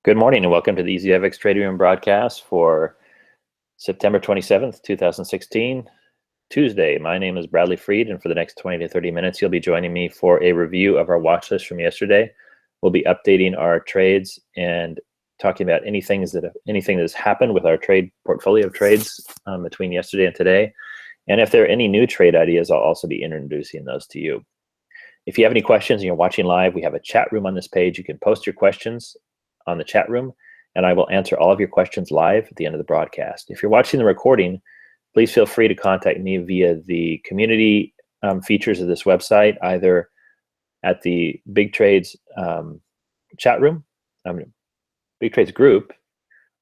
Good morning and welcome to the EZFX Trading Room broadcast for September 27th, 2016, Tuesday. My name is Bradley Freed, and for the next 20 to 30 minutes, you'll be joining me for a review of our watch list from yesterday. We'll be updating our trades and talking about anything that has happened with our trade portfolio of trades between yesterday and today. And if there are any new trade ideas, I'll also be introducing those to you. If you have any questions and you're watching live, we have a chat room on this page. You can post your questions on the chat room, and I will answer all of your questions live at the end of the broadcast. If you're watching the recording, please feel free to contact me via the community features of this website, either at the Big Trades chat room, Big Trades group,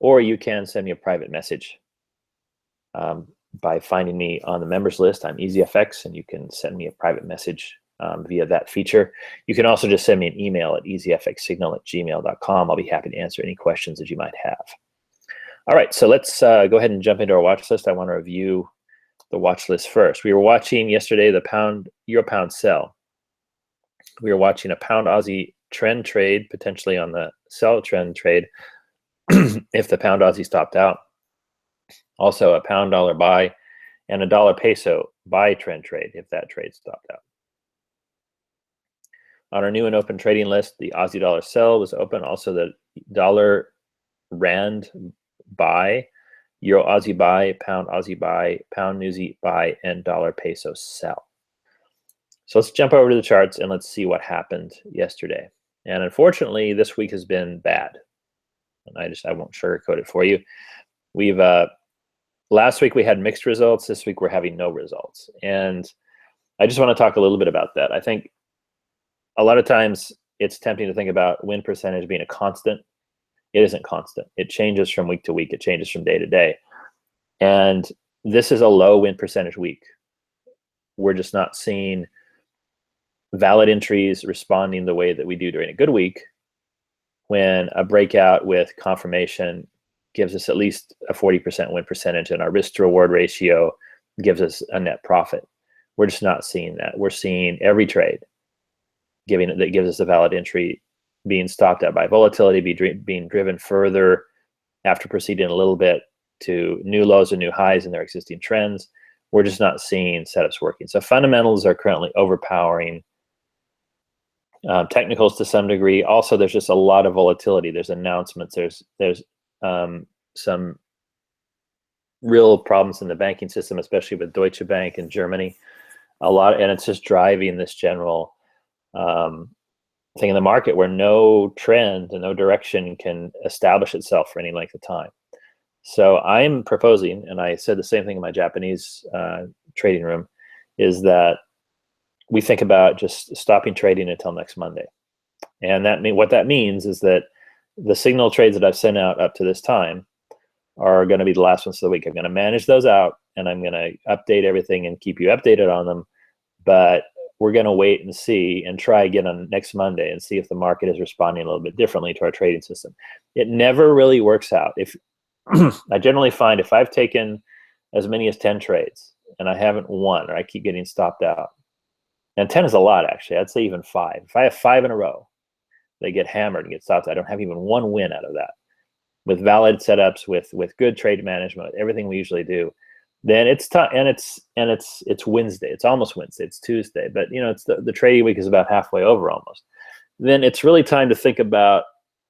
or you can send me a private message by finding me on the members list. I'm EZFX, and you can send me a private message via that feature. You can also just send me an email at ezfxsignal@gmail.com. I'll be happy to answer any questions that you might have. All right, so let's go ahead and jump into our watch list. I want to review the watch list first. We were watching yesterday the Euro-Pound sell. We were watching a Pound Aussie trend trade, potentially on the sell trend trade if the Pound Aussie stopped out. Also a Pound Dollar buy and a Dollar Peso buy trend trade if that trade stopped out. On our new and open trading list, the Aussie dollar sell was open. Also the dollar rand buy, Euro Aussie buy, Pound Aussie buy, Pound Newsy buy, and Dollar Peso sell. So let's jump over to the charts and let's see what happened yesterday. And unfortunately, this week has been bad. And I won't sugarcoat it for you. We've last week we had mixed results. This week we're having no results. And I just want to talk a little bit about that. I think a lot of times it's tempting to think about win percentage being a constant. It isn't constant. It changes from week to week. It changes from day to day. And this is a low win percentage week. We're just not seeing valid entries responding the way that we do during a good week, when a breakout with confirmation gives us at least a 40% win percentage and our risk to reward ratio gives us a net profit. We're just not seeing that. We're seeing every trade that gives us a valid entry being stopped out by volatility, being driven further after proceeding a little bit to new lows and new highs in their existing trends. We're just not seeing setups working. So fundamentals are currently overpowering technicals to some degree. Also, there's just a lot of volatility. There's announcements. There's some real problems in the banking system, especially with Deutsche Bank in Germany. And it's just driving this general thing in the market where no trend and no direction can establish itself for any length of time. So I'm proposing, and I said the same thing in my Japanese trading room, is that we think about just stopping trading until next Monday. And what that means is that the signal trades that I've sent out up to this time are going to be the last ones of the week. I'm going to manage those out, and I'm going to update everything and keep you updated on them. But we're going to wait and see and try again on next Monday and see if the market is responding a little bit differently to our trading system. It never really works out. If I generally find if I've taken as many as 10 trades and I haven't won, or I keep getting stopped out, and 10 is a lot actually, I'd say even 5. If I have 5 in a row, they get hammered and get stopped. I don't have even one win out of that. With valid setups, with good trade management, with everything we usually do, then it's tough. And it's Wednesday. It's almost Wednesday. It's Tuesday, but it's the trading week is about halfway over almost. Then it's really time to think about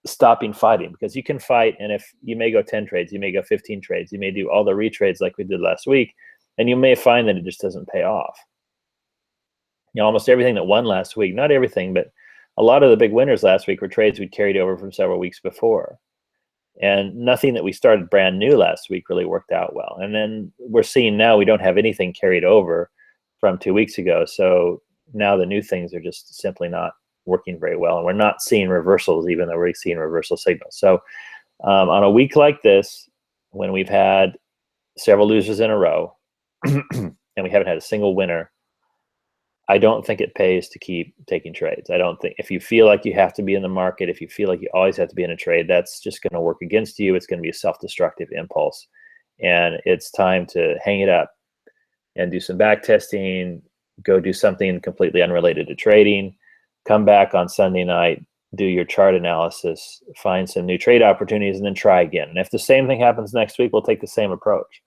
stopping fighting, because you can fight, and if you may go 10 trades, you may go 15 trades, you may do all the retrades like we did last week, and you may find that it just doesn't pay off. Almost everything that won last week, not everything, but a lot of the big winners last week were trades we'd carried over from several weeks before. And nothing that we started brand new last week really worked out well. And then we're seeing now we don't have anything carried over from 2 weeks ago. So now the new things are just simply not working very well. And we're not seeing reversals, even though we're seeing reversal signals. So on a week like this, when we've had several losers in a row and we haven't had a single winner, I don't think it pays to keep taking trades. I don't think, if you feel like you have to be in the market, if you feel like you always have to be in a trade, that's just going to work against you. It's going to be a self-destructive impulse. And it's time to hang it up and do some back testing, go do something completely unrelated to trading, come back on Sunday night, do your chart analysis, find some new trade opportunities, and then try again. And if the same thing happens next week, we'll take the same approach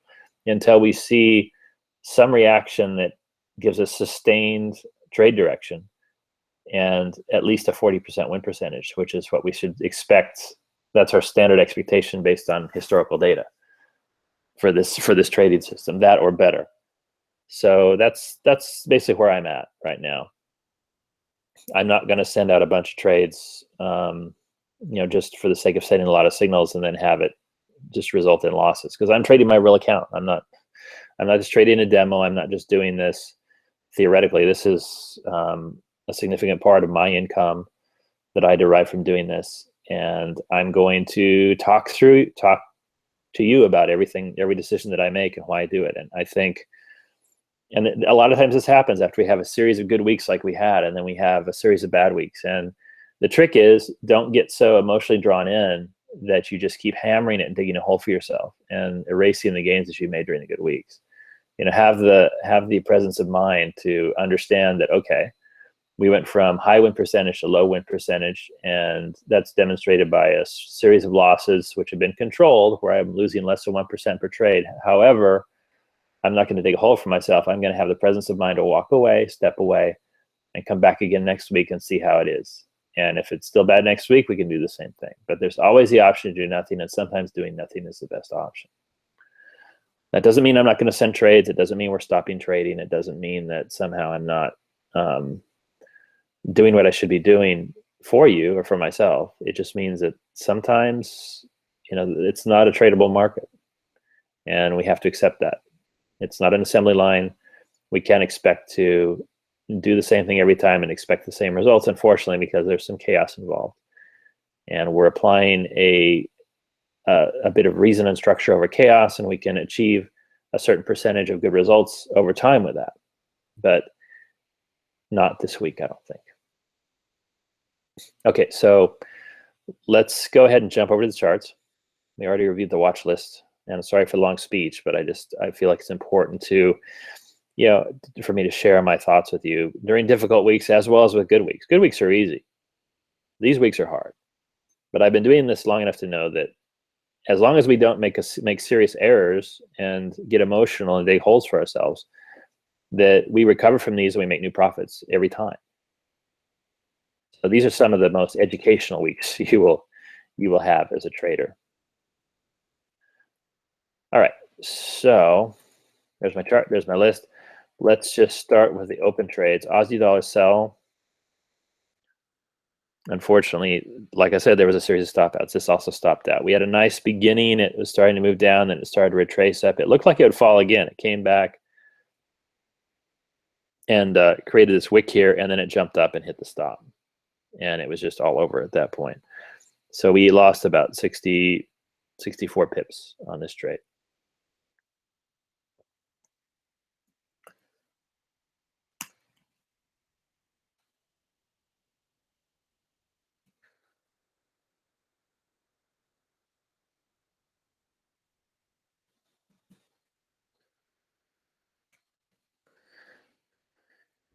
until we see some reaction that gives us sustained trade direction and at least a 40% win percentage, which is what we should expect. That's our standard expectation based on historical data for this trading system, that or better. So that's basically where I'm at right now. I'm not going to send out a bunch of trades, just for the sake of sending a lot of signals and then have it just result in losses, because I'm trading my real account. I'm not just trading a demo. I'm not just doing this theoretically. This is a significant part of my income that I derive from doing this, and I'm going to talk to you about every decision that I make and why I do it. And I think, and a lot of times this happens after we have a series of good weeks like we had, and then we have a series of bad weeks. And the trick is, don't get so emotionally drawn in that you just keep hammering it and digging a hole for yourself and erasing the gains that you made during the good weeks. Have the presence of mind to understand that, okay, we went from high win percentage to low win percentage, and that's demonstrated by a series of losses which have been controlled, where I'm losing less than 1% per trade. However, I'm not going to dig a hole for myself. I'm going to have the presence of mind to walk away, step away, and come back again next week and see how it is. And if it's still bad next week, we can do the same thing. But there's always the option to do nothing, and sometimes doing nothing is the best option. That doesn't mean I'm not going to send trades. It doesn't mean we're stopping trading. It doesn't mean that somehow I'm not doing what I should be doing for you or for myself. It just means that sometimes, it's not a tradable market, and we have to accept that. It's not an assembly line. We can't expect to do the same thing every time and expect the same results, unfortunately, because there's some chaos involved. And we're applying a bit of reason and structure over chaos, and we can achieve a certain percentage of good results over time with that. But not this week, I don't think. Okay, so let's go ahead and jump over to the charts. We already reviewed the watch list, and sorry for the long speech, but I feel like it's important to, for me to share my thoughts with you during difficult weeks as well as with good weeks. Good weeks are easy. These weeks are hard. But I've been doing this long enough to know that as long as we don't make serious errors and get emotional and dig holes for ourselves, that we recover from these and we make new profits every time. So these are some of the most educational weeks you will have as a trader. All right, so there's my chart, there's my list. Let's just start with the open trades. Aussie dollar sell. Unfortunately, like I said, there was a series of stop outs. This also stopped out. We had a nice beginning. It was starting to move down, then it started to retrace up. It looked like it would fall again. It came back and created this wick here, and then it jumped up and hit the stop. And it was just all over at that point. So we lost about 64 pips on this trade.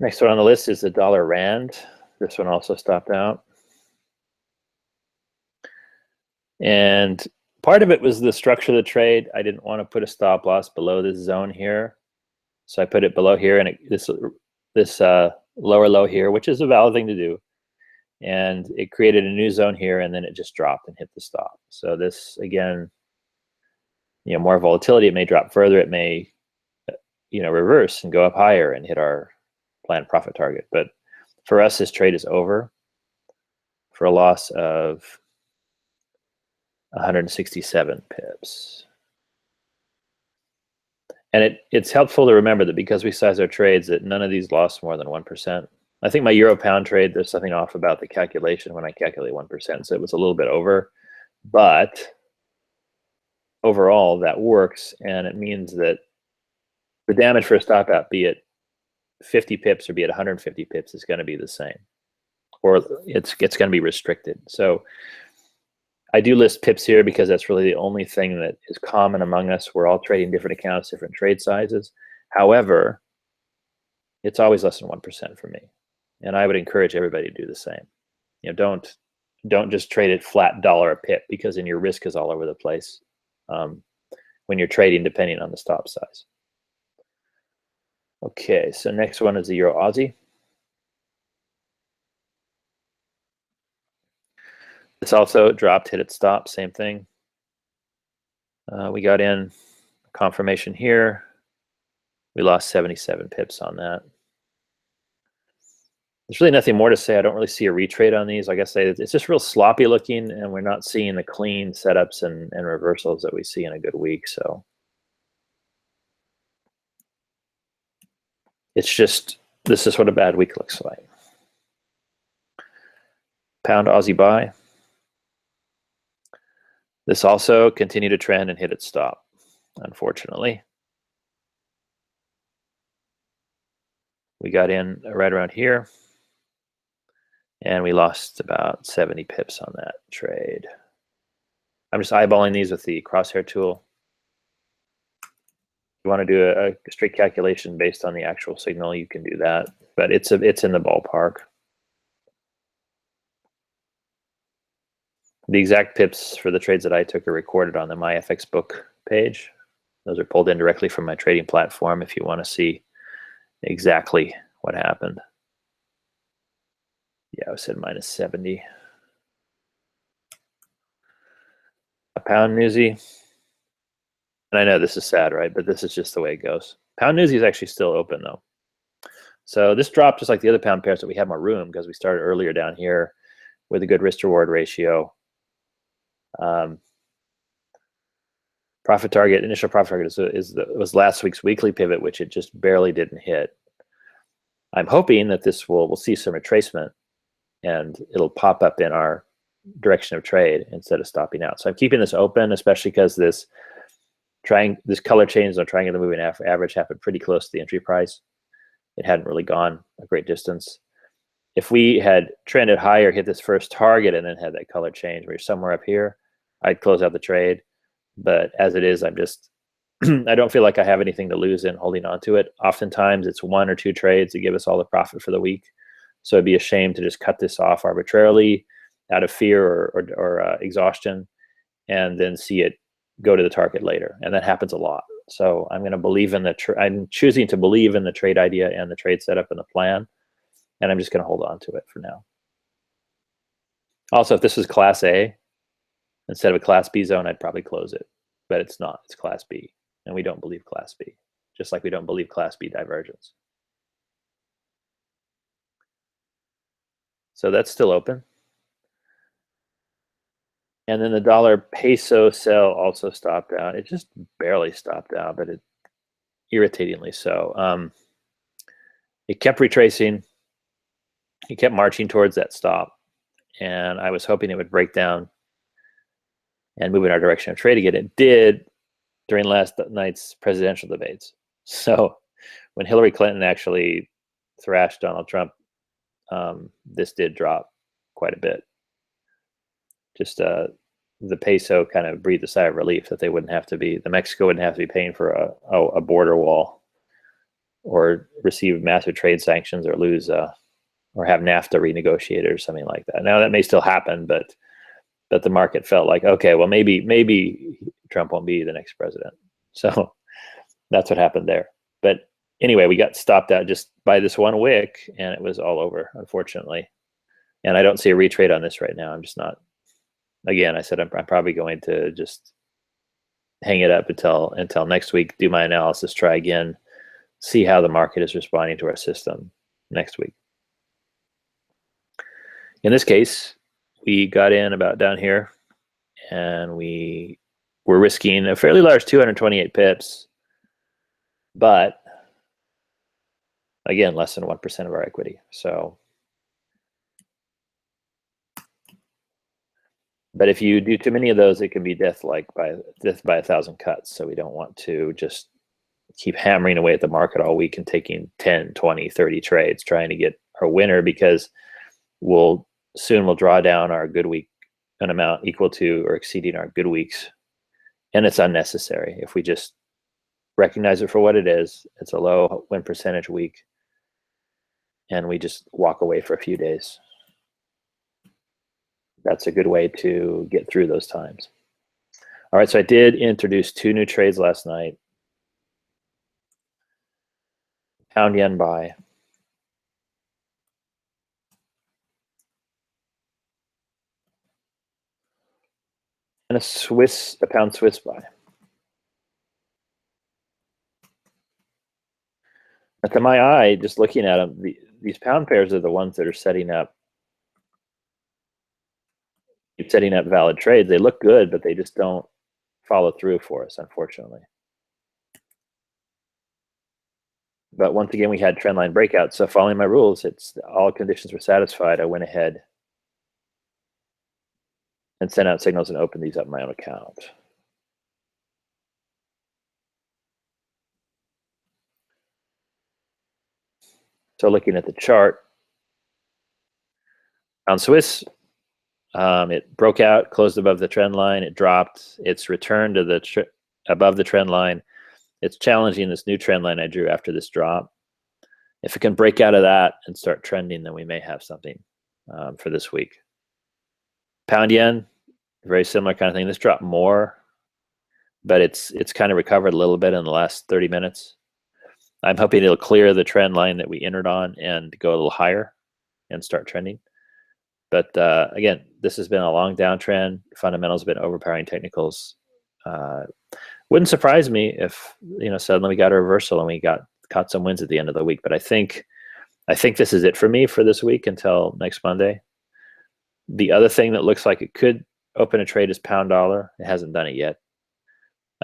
Next one on the list is the dollar rand. This one also stopped out. And part of it was the structure of the trade. I didn't want to put a stop loss below this zone here. So I put it below here, and this lower low here, which is a valid thing to do. And it created a new zone here, and then it just dropped and hit the stop. So this, again, more volatility. It may drop further. It may, reverse and go up higher and hit our planned profit target. But for us, this trade is over for a loss of 167 pips. And it's helpful to remember that because we size our trades, that none of these lost more than 1%. I think my euro pound trade, there's something off about the calculation when I calculate 1%, so it was a little bit over. But overall, that works, and it means that the damage for a stop out, be it 50 pips or be it 150 pips, is going to be the same, or it's going to be restricted. So I do list pips here because that's really the only thing that is common among us. We're all trading different accounts, different trade sizes. However, it's always less than 1% for me, and I would encourage everybody to do the same. Don't don't just trade it flat dollar a pip, because then your risk is all over the place when you're trading depending on the stop size. Okay, so next one is the Euro Aussie. This also dropped, hit its stop, same thing. We got in confirmation here. We lost 77 pips on that. There's really nothing more to say. I don't really see a retrade on these. Like I say, it's just real sloppy looking, and we're not seeing the clean setups and reversals that we see in a good week. So it's just, this is what a bad week looks like. Pound Aussie buy. This also continued to trend and hit its stop, unfortunately. We got in right around here, and we lost about 70 pips on that trade. I'm just eyeballing these with the crosshair tool. If you want to do a straight calculation based on the actual signal, you can do that, but it's in the ballpark. The exact pips for the trades that I took are recorded on the MyFX book page. Those are pulled in directly from my trading platform if you want to see exactly what happened. Yeah, I said minus 70. A pound newsy. And I know this is sad, right? But this is just the way it goes. Pound newsy is actually still open though. So this dropped just like the other pound pairs that we had more room, because we started earlier down here with a good risk reward ratio. Profit target, initial profit target was last week's weekly pivot, which it just barely didn't hit. I'm hoping that this we'll see some retracement and it'll pop up in our direction of trade instead of stopping out. So I'm keeping this open, especially because this color change on triangular moving average happened pretty close to the entry price. It hadn't really gone a great distance. If we had trended higher, hit this first target, and then had that color change where you're somewhere up here, I'd close out the trade. But as it is, I'm just, I don't feel like I have anything to lose in holding on to it. Oftentimes it's 1 or 2 trades that give us all the profit for the week. So it'd be a shame to just cut this off arbitrarily out of fear or exhaustion, and then see it go to the target later. And that happens a lot. So I'm going to believe in I'm choosing to believe in the trade idea and the trade setup and the plan. And I'm just going to hold on to it for now. Also, if this was Class A instead of a Class B zone, I'd probably close it. But it's not. It's Class B. And we don't believe Class B, just like we don't believe Class B divergence. So that's still open. And then the dollar peso sell also stopped out. It just barely stopped out, but it irritatingly so. It kept retracing. It kept marching towards that stop. And I was hoping it would break down and move in our direction of trade again. It did during last night's presidential debates. So when Hillary Clinton actually thrashed Donald Trump, this did drop quite a bit. Just the peso kind of breathed a sigh of relief that they wouldn't have to be, the Mexico wouldn't have to be paying for a border wall or receive massive trade sanctions or lose or have NAFTA renegotiated or something like that. Now that may still happen, but the market felt like, okay, well maybe Trump won't be the next president. So that's what happened there. But anyway, we got stopped out just by this one wick, and it was all over, unfortunately. And I don't see a retrade on this right now. I'm just not. Again, I said I'm probably going to just hang it up until next week, do my analysis, try again, see how the market is responding to our system next week. In this case, we got in about down here, and we were risking a fairly large 228 pips, but again, less than 1% of our equity. So, but if you do too many of those, it can be death by 1,000 cuts. So we don't want to just keep hammering away at the market all week and taking 10, 20, 30 trades trying to get our winner, because we'll draw down our good week an amount equal to or exceeding our good weeks. And it's unnecessary. If we just recognize it for what it is, it's a low win percentage week, and we just walk away for a few days. that's a good way to get through those times. All right, so I did introduce 2 new trades last night. Pound yen buy. And a pound Swiss buy. Now, to my eye, just looking at them, these pound pairs are the ones that are setting up valid trades. They look good, but they just don't follow through for us, unfortunately. But once again, we had trendline breakouts. So following my rules, it's all conditions were satisfied. I went ahead and sent out signals and opened these up in my own account. So looking at the chart, pound Swiss, it broke out, closed above the trend line, it dropped, it's returned to the above the trend line. It's challenging this new trend line I drew after this drop. If it can break out of that and start trending, then we may have something for this week. Pound yen, very similar kind of thing. This dropped more, but it's kind of recovered a little bit in the last 30 minutes. I'm hoping it'll clear the trend line that we entered on and go a little higher and start trending. But again, this has been a long downtrend. Fundamentals have been overpowering technicals. Wouldn't surprise me if suddenly we got a reversal and we caught some wins at the end of the week. But I think this is it for me for this week until next Monday. The other thing that looks like it could open a trade is pound dollar. It hasn't done it yet.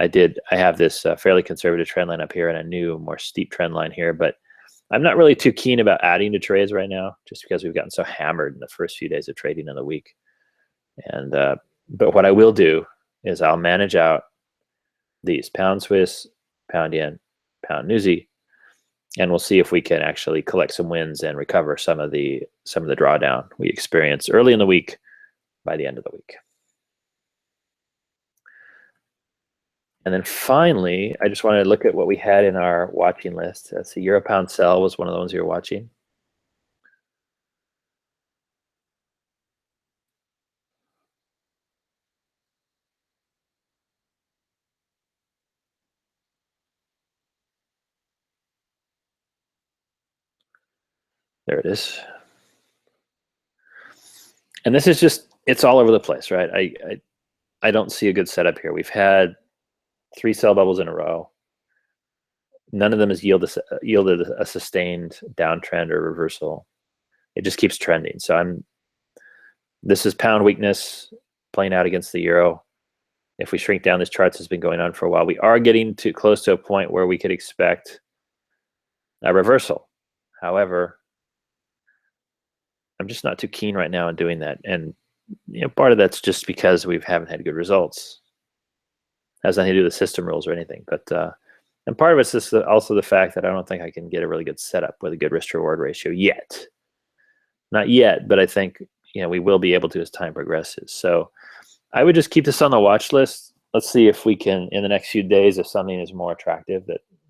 I have this fairly conservative trend line up here and a new, more steep trend line here, but I'm not really too keen about adding to trades right now, just because we've gotten so hammered in the first few days of trading in the week. And but what I will do is I'll manage out these pound Swiss, pound yen, pound Newsy, and we'll see if we can actually collect some wins and recover some of the drawdown we experienced early in the week by the end of the week. And then finally, I just wanted to look at what we had in our watching list. That's the Euro pound sell was one of the ones you were watching. There it is. And this is just, it's all over the place, right? I don't see a good setup here. We've had 3 sell bubbles in a row. None of them has yielded a sustained downtrend or reversal. It just keeps trending. So this is pound weakness playing out against the euro. If we shrink down, this chart has been going on for a while. We are getting close to a point where we could expect a reversal. However, I'm just not too keen right now on doing that. And part of that's just because we haven't had good results. It has nothing to do with the system rules or anything. But and part of it's just also the fact that I don't think I can get a really good setup with a good risk-to-reward ratio yet. Not yet, but I think we will be able to as time progresses. So I would just keep this on the watch list. Let's see if we can, in the next few days, if something is more attractive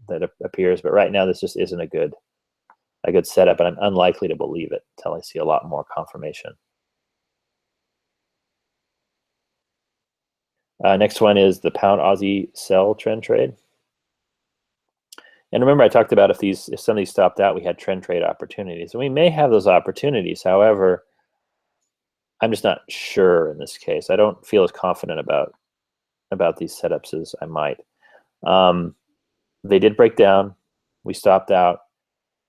that appears. But right now, this just isn't a good setup, and I'm unlikely to believe it until I see a lot more confirmation. Next one is the pound Aussie sell trend trade. And remember, I talked about if some of these stopped out, we had trend trade opportunities. And we may have those opportunities. However, I'm just not sure in this case. I don't feel as confident about these setups as I might. They did break down. We stopped out.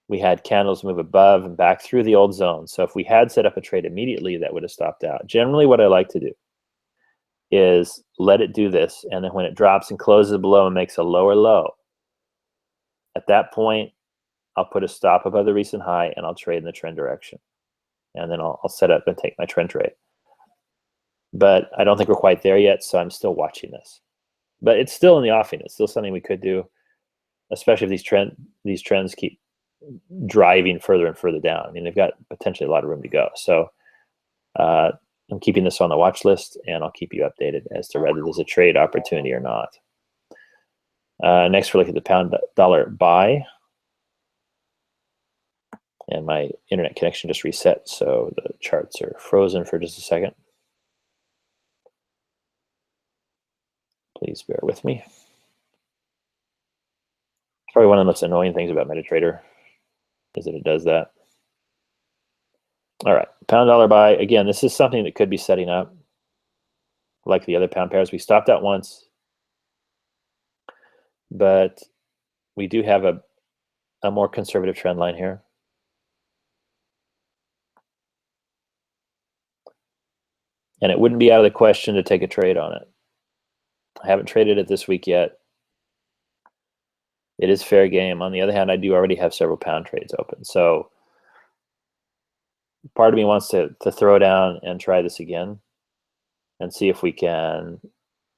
We had candles move above and back through the old zone. So if we had set up a trade immediately, that would have stopped out. Generally, what I like to do is let it do this. And then when it drops and closes below and makes a lower low, at that point, I'll put a stop above the recent high and I'll trade in the trend direction. And then I'll set up and take my trend trade. But I don't think we're quite there yet, so I'm still watching this. But it's still in the offing. It's still something we could do, especially if these trends keep driving further and further down. I mean, they've got potentially a lot of room to go. So I'm keeping this on the watch list, and I'll keep you updated as to whether there's a trade opportunity or not. Next, we're looking at the pound dollar buy. And my internet connection just reset, so the charts are frozen for just a second. Please bear with me. It's probably one of the most annoying things about MetaTrader is that it does that. All right, pound dollar buy. Again, this is something that could be setting up like the other pound pairs. We stopped out once, but we do have a more conservative trend line here. And it wouldn't be out of the question to take a trade on it. I haven't traded it this week yet. It is fair game. On the other hand, I do already have several pound trades open. So part of me wants to throw down and try this again and see if we can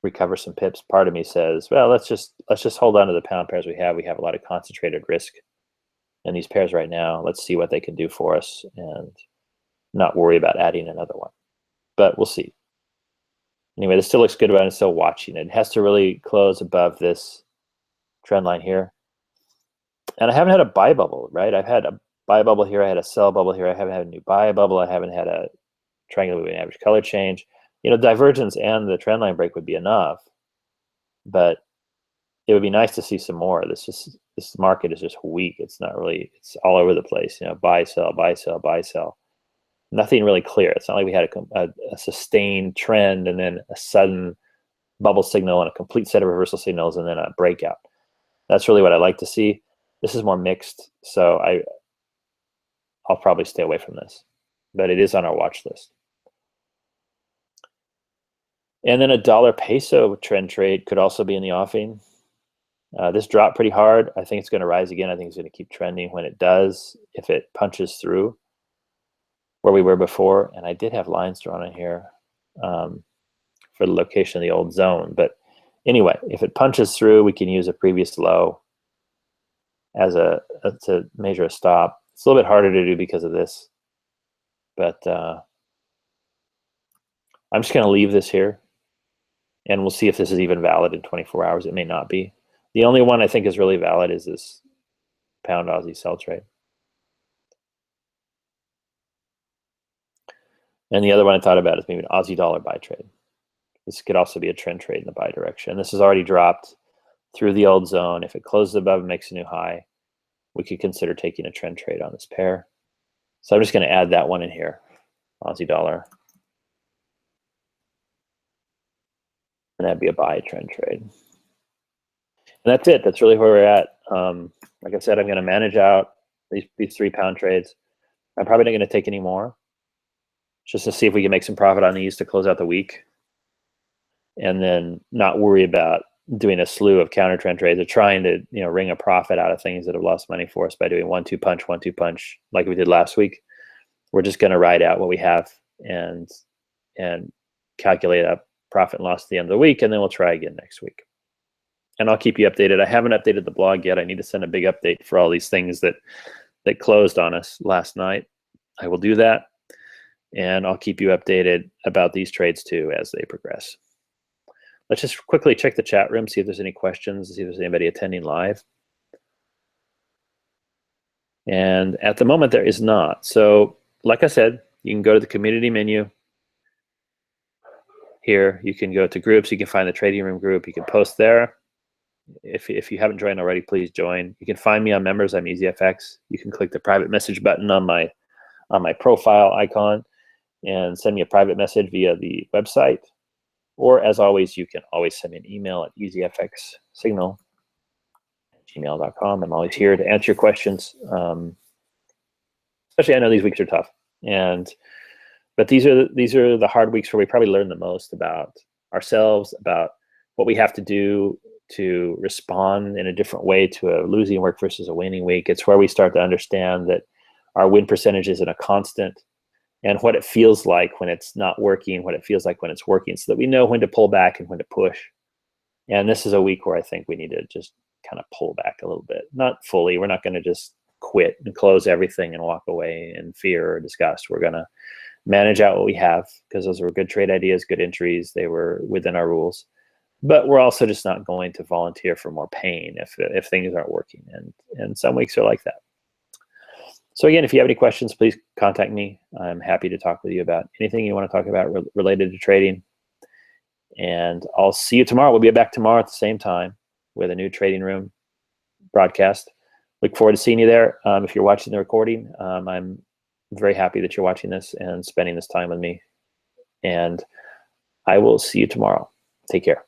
recover some pips. Part of me says, well, let's just hold on to the pound pairs we have. We have a lot of concentrated risk in these pairs right now. Let's see what they can do for us and not worry about adding another one. But we'll see. Anyway, this still looks good, but I'm still watching it. It has to really close above this trend line here. And I haven't had a buy bubble, right? I've had a buy bubble here. I had a sell bubble here. I haven't had a new buy bubble. I haven't had a triangular moving average color change. You know, divergence and the trend line break would be enough, but it would be nice to see some more. This market is just weak. It's not really, it's all over the place. You know, buy, sell, buy, sell, buy, sell. Nothing really clear. It's not like we had a sustained trend and then a sudden bubble signal and a complete set of reversal signals and then a breakout. That's really what I like to see. This is more mixed, so I'll probably stay away from this, but it is on our watch list. And then a dollar peso trend trade could also be in the offing. This dropped pretty hard. I think it's going to rise again. I think it's going to keep trending. When it does, if it punches through where we were before, and I did have lines drawn in here for the location of the old zone. But anyway, if it punches through, we can use a previous low as to measure a stop. It's a little bit harder to do because of this, but I'm just going to leave this here, and we'll see if this is even valid in 24 hours. It may not be. The only one I think is really valid is this pound Aussie sell trade. And the other one I thought about is maybe an Aussie dollar buy trade. This could also be a trend trade in the buy direction. This has already dropped through the old zone. If it closes above and makes a new high, we could consider taking a trend trade on this pair. So I'm just going to add that one in here, Aussie dollar. And that'd be a buy trend trade. And that's it. That's really where we're at. Like I said, I'm going to manage out these 3 pound trades. I'm probably not going to take any more, just to see if we can make some profit on these to close out the week, and then not worry about doing a slew of counter trend trades or trying to, you know, wring a profit out of things that have lost money for us by doing 1-2 punch, 1-2 punch like we did last week. We're just going to ride out what we have and calculate a profit and loss at the end of the week, and then we'll try again next week. And I'll keep you updated. I haven't updated the blog yet. I need to send a big update for all these things that closed on us last night. I will do that, and I'll keep you updated about these trades too as they progress. Let's just quickly check the chat room, see if there's any questions, see if there's anybody attending live. And at the moment, there is not. So like I said, you can go to the community menu here. You can go to groups. You can find the trading room group. You can post there. If you haven't joined already, please join. You can find me on members. I'm EZFX. You can click the private message button on my profile icon and send me a private message via the website. Or as always, you can always send me an email at ezfxsignal@gmail.com. I'm always here to answer your questions. Especially, I know these weeks are tough, but these are the hard weeks where we probably learn the most about ourselves, about what we have to do to respond in a different way to a losing week versus a winning week. It's where we start to understand that our win percentage isn't a constant, and what it feels like when it's not working, what it feels like when it's working, so that we know when to pull back and when to push. And this is a week where I think we need to just kind of pull back a little bit. Not fully. We're not going to just quit and close everything and walk away in fear or disgust. We're going to manage out what we have, because those were good trade ideas, good entries. They were within our rules. But we're also just not going to volunteer for more pain if things aren't working. And some weeks are like that. So again, if you have any questions, please contact me. I'm happy to talk with you about anything you want to talk about related to trading. And I'll see you tomorrow. We'll be back tomorrow at the same time with a new Trading Room broadcast. Look forward to seeing you there. If you're watching the recording, I'm very happy that you're watching this and spending this time with me. And I will see you tomorrow. Take care.